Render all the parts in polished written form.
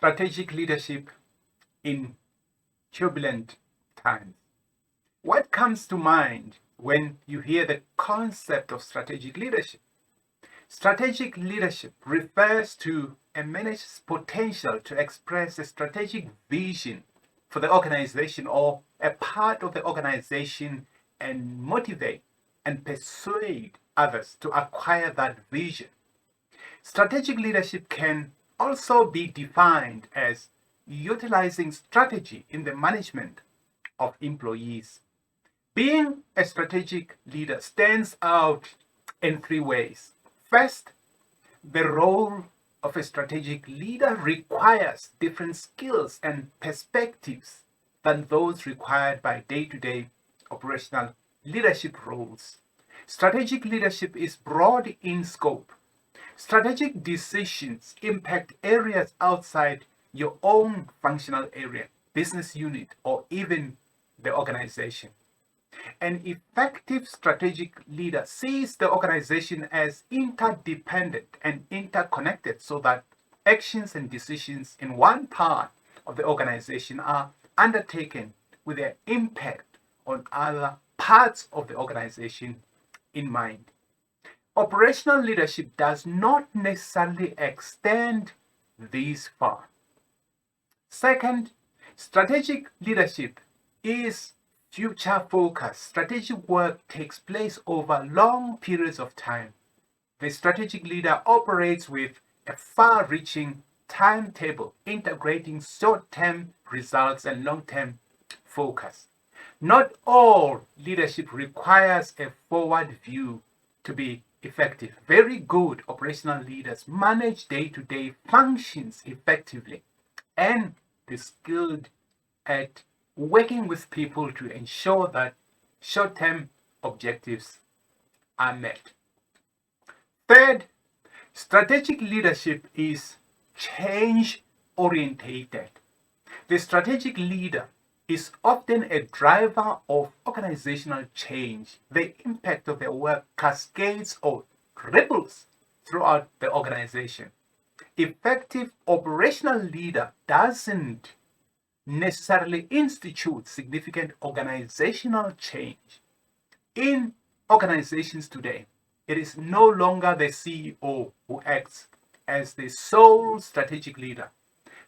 strategic leadership in turbulent times. What comes to mind when you hear the concept of strategic leadership? Strategic leadership refers to a manager's potential to express a strategic vision for the organization or a part of the organization and motivate and persuade others to acquire that vision. Strategic leadership can also be defined as utilizing strategy in the management of employees. Being a strategic leader stands out in three ways. First, the role of a strategic leader requires different skills and perspectives than those required by day-to-day operational leadership roles. Strategic leadership is broad in scope. Strategic decisions impact areas outside your own functional area, business unit, or even the organization. An effective strategic leader sees the organization as interdependent and interconnected so that actions and decisions in one part of the organization are undertaken with their impact on other parts of the organization in mind. Operational leadership does not necessarily extend this far. Second, strategic leadership is future focused. Strategic work takes place over long periods of time. The strategic leader operates with a far-reaching timetable, integrating short-term results and long-term focus. Not all leadership requires a forward view to be effective. Very good operational leaders manage day-to-day functions effectively and they're skilled at working with people to ensure that short-term objectives are met. Third, strategic leadership is change-orientated. The strategic leader is often a driver of organizational change. The impact of their work cascades or ripples throughout the organization. Effective operational leader doesn't necessarily institute significant organizational change. In organizations today, it is no longer the CEO who acts as the sole strategic leader.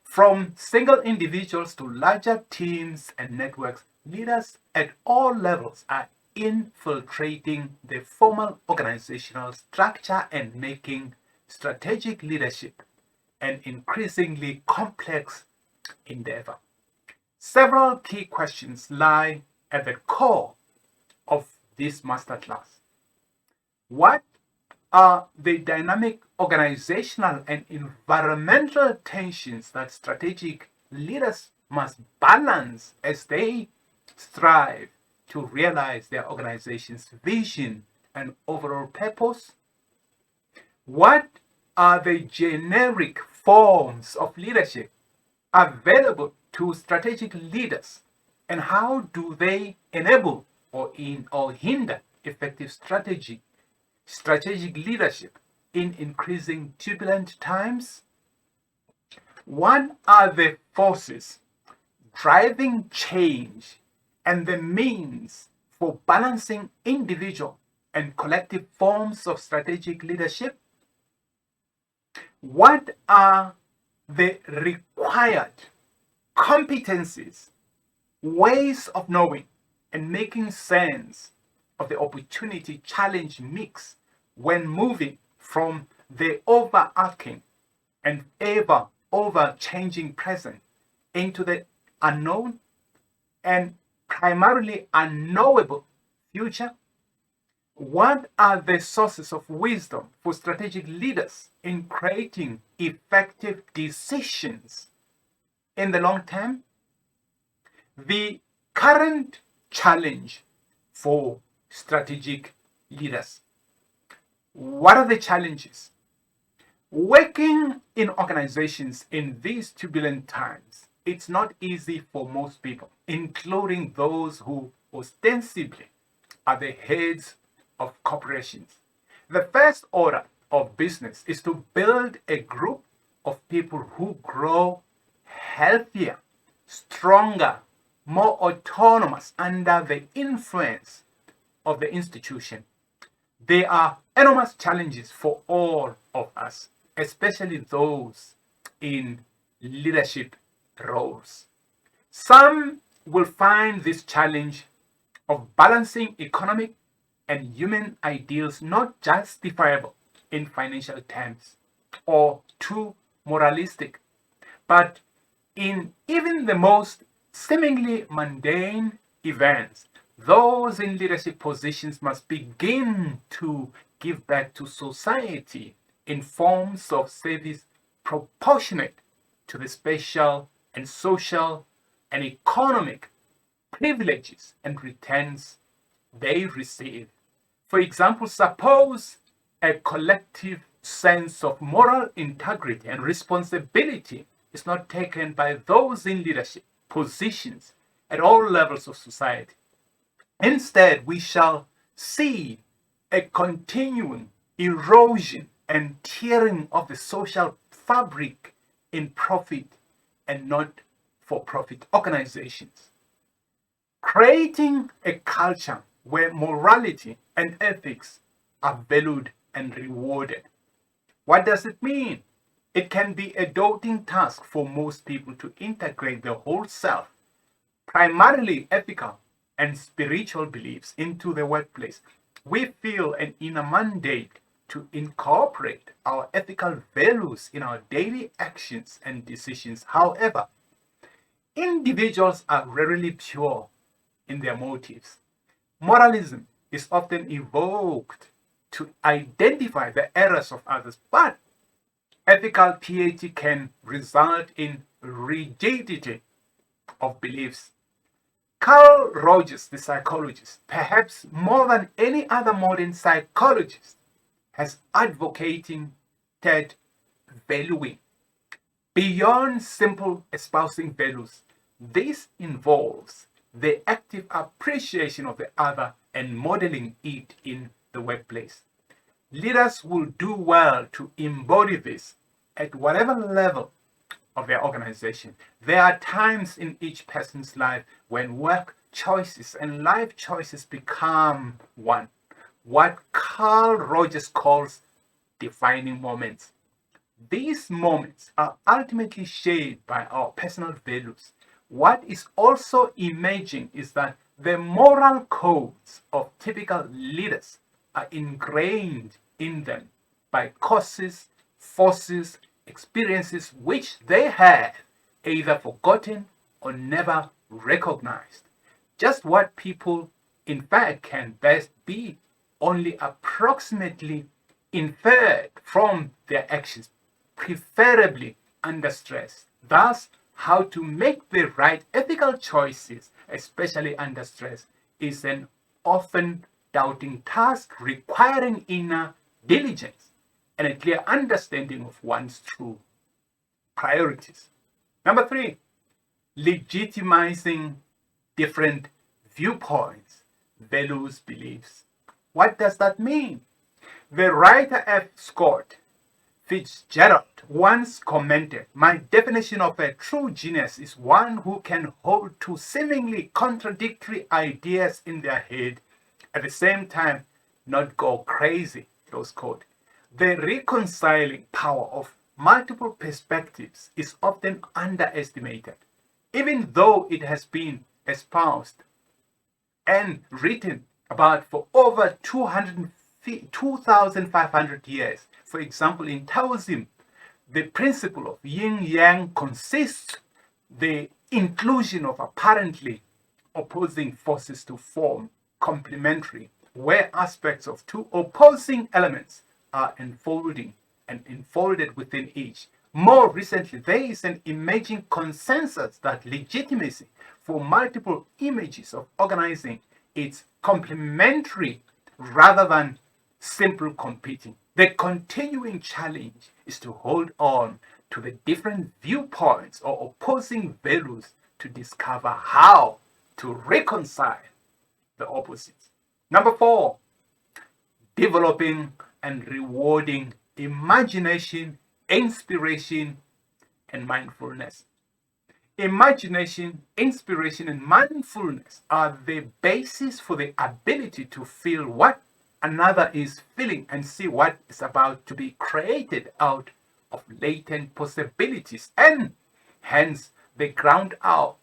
From single individuals to larger teams and networks, leaders at all levels are infiltrating the formal organizational structure and making strategic leadership an increasingly complex endeavor. Several key questions lie at the core of this masterclass. What are the dynamic organizational and environmental tensions that strategic leaders must balance as they strive to realize their organization's vision and overall purpose? What are the generic forms of leadership available to strategic leaders, and how do they enable or hinder effective strategic leadership in increasing turbulent times? What are the forces driving change and the means for balancing individual and collective forms of strategic leadership? What are the required competencies, ways of knowing and making sense of the opportunity challenge mix when moving from the overarching and ever changing present into the unknown and primarily unknowable future? What are the sources of wisdom for strategic leaders in creating effective decisions in the long term? The current challenge for strategic leaders. What are the challenges? Working in organizations in these turbulent times, it's not easy for most people, including those who ostensibly are the heads of corporations. The first order of business is to build a group of people who grow healthier, stronger, more autonomous under the influence of the institution. There are enormous challenges for all of us, especially those in leadership roles. Some will find this challenge of balancing economic and human ideals not justifiable in financial terms or too moralistic, but in even the most seemingly mundane events, those in leadership positions must begin to give back to society in forms of service proportionate to the spatial and social and economic privileges and returns they receive. For example, suppose a collective sense of moral integrity and responsibility is not taken by those in leadership positions at all levels of society. Instead, we shall see a continuing erosion and tearing of the social fabric in profit and not for profit organizations, creating a culture where morality and ethics are valued and rewarded. What does it mean? It can be a daunting task for most people to integrate the whole self, primarily ethical and spiritual beliefs, into the workplace. We feel an inner mandate to incorporate our ethical values in our daily actions and decisions. However, individuals are rarely pure in their motives. Moralism is often evoked to identify the errors of others, but ethical piety can result in rigidity of beliefs. Carl Rogers, the psychologist, perhaps more than any other modern psychologist, has advocated valuing beyond simple espousing values. This involves the active appreciation of the other and modeling it in the workplace. Leaders will do well to embody this at whatever level of their organization. There are times in each person's life when work choices and life choices become one, what Carl Rogers calls defining moments. These moments are ultimately shaped by our personal values. What is also emerging is that the moral codes of typical leaders are ingrained in them by causes, forces, experiences which they have either forgotten or never recognized. Just what people, in fact, can best be only approximately inferred from their actions, preferably under stress. Thus, how to make the right ethical choices, especially under stress, is an often doubting task requiring inner diligence and a clear understanding of one's true priorities. Number 3, legitimizing different viewpoints, values, beliefs. What does that mean? The writer F. Scott Fitzgerald once commented, "My definition of a true genius is one who can hold two seemingly contradictory ideas in their head at the same time, not go crazy." Close quote. The reconciling power of multiple perspectives is often underestimated, even though it has been espoused and written about for over 2,500 years. For example, in Taoism, the principle of yin-yang consists the inclusion of apparently opposing forces to form complementary, where aspects of two opposing elements are unfolding and enfolded within each. More recently, there is an emerging consensus that legitimacy for multiple images of organizing is complementary rather than simple competing. The continuing challenge is to hold on to the different viewpoints or opposing values to discover how to reconcile the opposites. Number 4, developing and rewarding imagination, inspiration, and mindfulness. Imagination, inspiration, and mindfulness are the basis for the ability to feel what another is feeling and see what is about to be created out of latent possibilities, and hence the ground out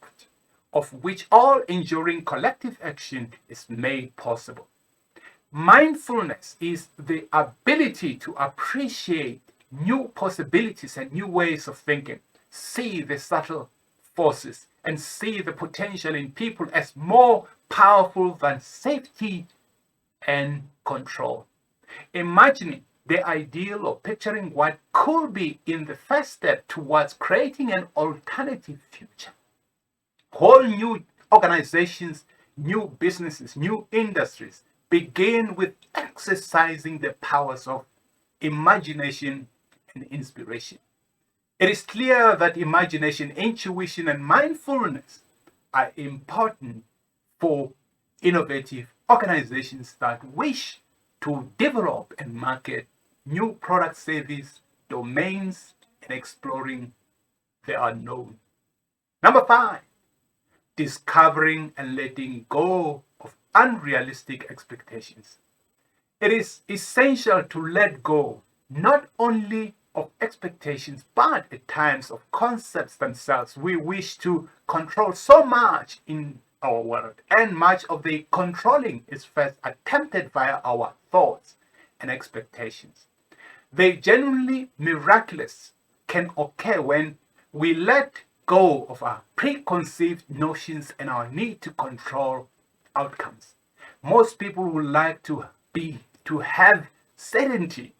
of which all enduring collective action is made possible. Mindfulness is the ability to appreciate new possibilities and new ways of thinking, see the subtle forces, and see the potential in people as more powerful than safety and control. Imagining the ideal or picturing what could be in the first step towards creating an alternative future. Whole new organizations, new businesses, new industries begin with exercising the powers of imagination and inspiration. It is clear that imagination, intuition, and mindfulness are important for innovative organizations that wish to develop and market new product service domains and exploring the unknown. Number 5, discovering and letting go of unrealistic expectations. It is essential to let go not only of expectations, but at times of concepts themselves. We wish to control so much in our world, and much of the controlling is first attempted via our thoughts and expectations. The genuinely miraculous can occur when we let go of our preconceived notions and our need to control outcomes. Most people would like to have certainty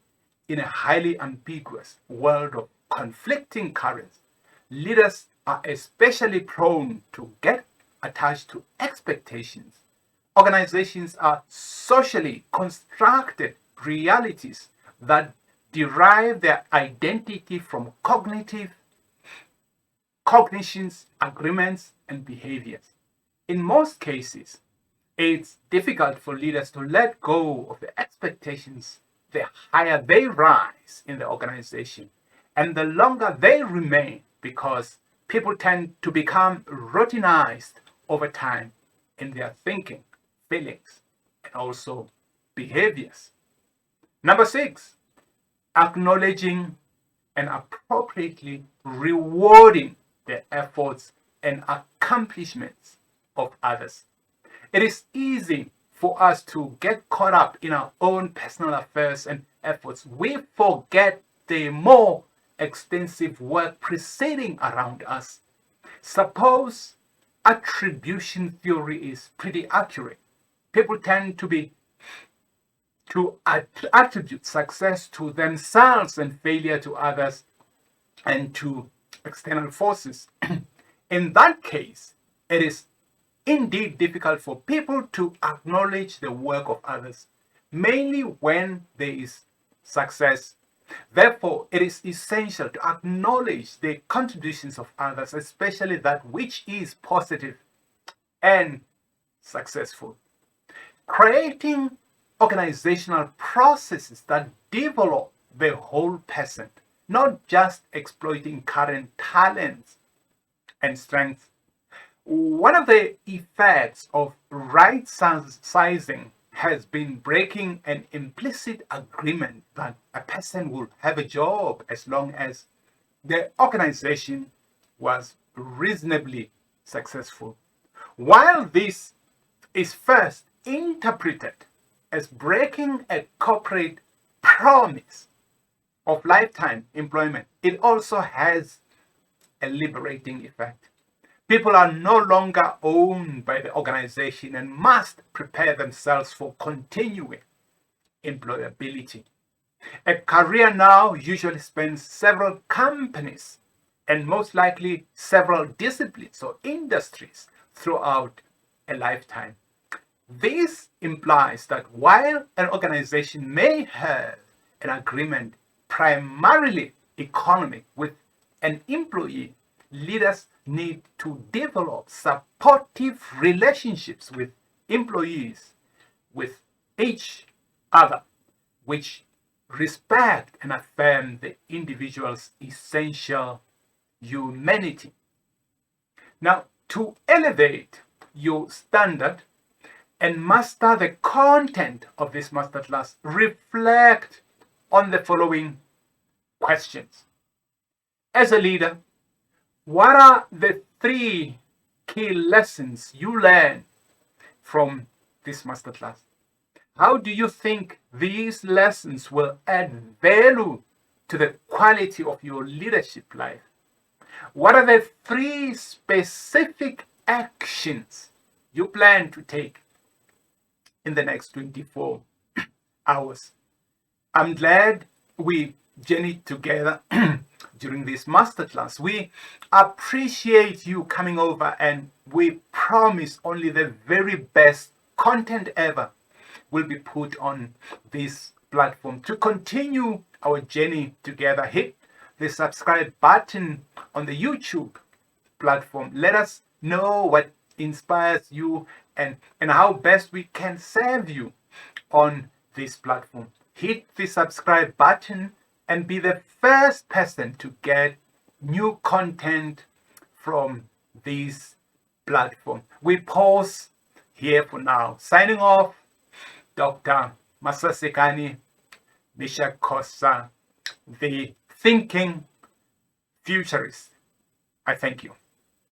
in a highly ambiguous world of conflicting currents. Leaders are especially prone to get attached to expectations. Organizations are socially constructed realities that derive their identity from cognitions, agreements, and behaviors. In most cases, it's difficult for leaders to let go of the expectations the higher they rise in the organization and the longer they remain, because people tend to become routinized over time in their thinking, feelings, and also behaviors. Number 6, acknowledging and appropriately rewarding the efforts and accomplishments of others. It is easy for us to get caught up in our own personal affairs and efforts. We forget the more extensive work proceeding around us. Suppose attribution theory is pretty accurate. People tend to attribute success to themselves and failure to others and to external forces. In that case, it is indeed difficult for people to acknowledge the work of others, mainly when there is success. Therefore, it is essential to acknowledge the contributions of others, especially that which is positive and successful. Creating organizational processes that develop the whole person, not just exploiting current talents and strengths. One of the effects of right sizing has been breaking an implicit agreement that a person will have a job as long as the organization was reasonably successful. While this is first interpreted as breaking a corporate promise of lifetime employment, it also has a liberating effect. People are no longer owned by the organization and must prepare themselves for continuing employability. A career now usually spans several companies and most likely several disciplines or industries throughout a lifetime. This implies that while an organization may have an agreement primarily economic with an employee, leaders need to develop supportive relationships with employees, with each other, which respect and affirm the individual's essential humanity. Now, to elevate your standard and master the content of this masterclass, reflect on the following questions. As a leader, what are the 3 key lessons you learn from this masterclass? How do you think these lessons will add value to the quality of your leadership life? What are the 3 specific actions you plan to take in the next 24 hours? I'm glad we journeyed together during this masterclass. We appreciate you coming over, and we promise only the very best content ever will be put on this platform. To continue our journey together, hit the subscribe button on the YouTube platform. Let us know what inspires you and how best we can serve you on this platform. Hit the subscribe button and be the first person to get new content from this platform. We pause here for now. Signing off, Dr. Masasekani Mishakosa, the thinking futurist. I thank you.